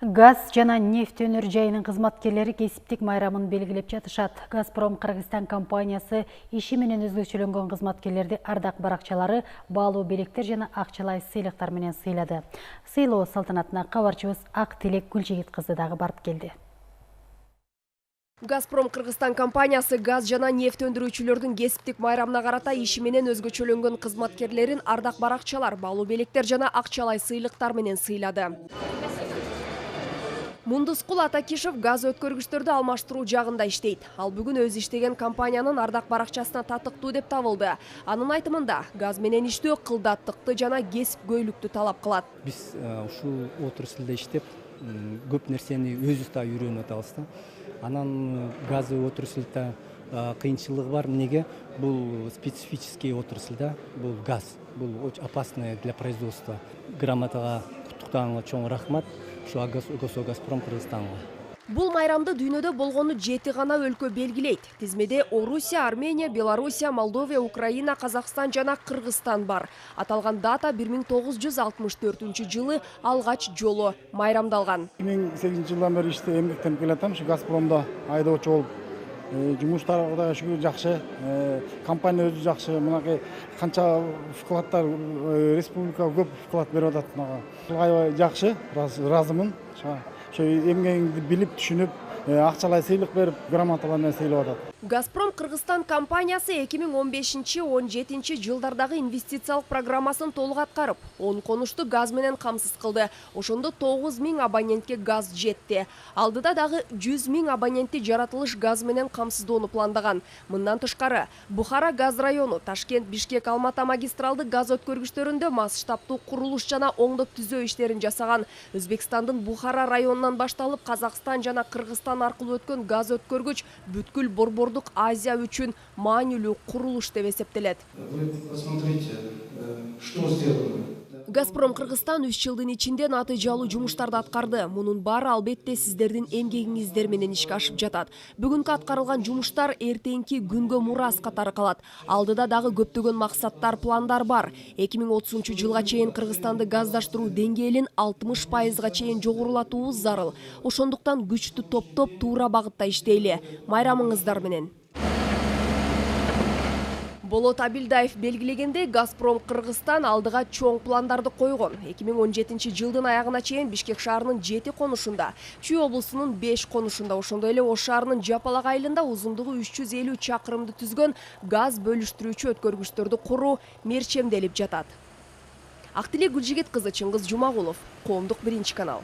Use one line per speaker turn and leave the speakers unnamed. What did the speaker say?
Газ жана нефть өнөр жайынын кызматкерлери кесиптик майрамын белгилеп жатышат. Газпром Кыргызстан компаниясы иши менен өзгөчөлөнгөн кызматкерлерди ардак баракчалары, баалуу белектер жана акчалай сыйлыктар менен сыйлады. Сыйлоо салтанатына кабарчыбыз Ак Тилек Гүлжигит кызы дагы барып келди.
Газпром Кыргызстан компаниясы газ жана нефть өндүрүүчүлөрдүн кесиптик майрамына карата иши менен өзгөчөлөнгөн кызматкерлерин ардак баракчалар, баалуу белектер жана акчалай сыйлыктар менен сыйлады. Мундускул Атакишев газ өткөргүчтөрдү алмаштыруу жагында иштейт. Ал бүгүн өзү иштеген компаниянын ардак баракчасына татыктуу деп табылды. Анын айтымында, газ менен иштөө кылдаттыкты жана кесипкөйлүктү талап кылат.
Биз ушул отраслда иштеп, көп нерсени өзүбүз да үйрөнүп атабыз да. Анан газ отраслда кыйынчылыгы бар. Эмнеге? Бул специфический отрасль да, бул газ. Бул очень опасное для производства. Грамотага куттуктаганга чоң рахмат. Газпром Кыргызстанга.
Бул майрамды дүйнөдө болгону 7 гана өлкө белгилейт. Тизмеде Орусия, Армения, Белоруссия, Молдовия, Украина, Казакстан жана Кыргызстан бар. Аталган дата 1964 жылы алгач жолу майрамдалган.
2008 жылдан бери иште эмгектенип келатам. Ушу Газпромдо айдоочу болуп, жумуштар да шүгүр жакшы, компания өзү жакшы. Мынакей канча вкладдар, республика көп вклад берип атат мага. Аябай жакшы, ыраазымын. Ошо эмгегиңди билип, түшүнүп, акчалай сыйлык берип, грамоталар менен сыйлап атат.
Газпром Кыргызстан компаниясы 2015-17 жылдардагы инвестициялык программасын толук аткарып, 10 конушту газ менен камсыз кылды. Ошондо 9000 абонентке газ жетти. Алдыда дагы 100 000 абонентти жаратылыш газ менен камсыздоону пландаган. Мындан тышкары, Бухара газ району, Ташкент, Бишкек, Алмата магистралды газ өткөргүчтөрүндө масштабтуу курулуш жана оңдоп түзөө иштерин жасаган. Өзбекстандын Бухара районунан башталып, Казакстан жана Кыргызстан аркылуу өткөн газ өткөргүч бүткүл Борбордук Азия үчүн маанилүү курулуш деп эсептелет.
Вы посмотрите, что сделано.
Газпром Кыргызстан 3 жылдын ичинде натыйжалуу жумуштарды аткарды. Мунун баары албетте сиздердин эмгегиңиздер менен ишке ашып жатат. Бүгүнкү аткарылган жумуштар эртеңки күнгө мурас катары калат. Алдыда дагы көптөгөн максаттар, пландар бар. 2030 жылга чейин Кыргызстанды газдаштыруу деңгээлин 60%га чейин жогорулатуубуз зарыл. Ошондуктан күчтү топтоп туура багытта иштейли. Майрамыңыздар менен. Болот Абилдаев белгилегенде, Газпром Кыргызстан алдыга чоң пландарды койгон. 2017 жылдын аягына чейин Бишкек шаарынын 7 конушунда, Чүй облусунун 5 конушунда, ошондой эле Ош шаарынын Жапалак айылында узундугу 350 чакырымды түзгөн газ бөлүштүрүүчү өткөргүчтөрдү куруу мерчемделип жатат. Ак Тилек Гүлжигит кызы, Чыңгыз Жумагулов, Коомдук 1 канал.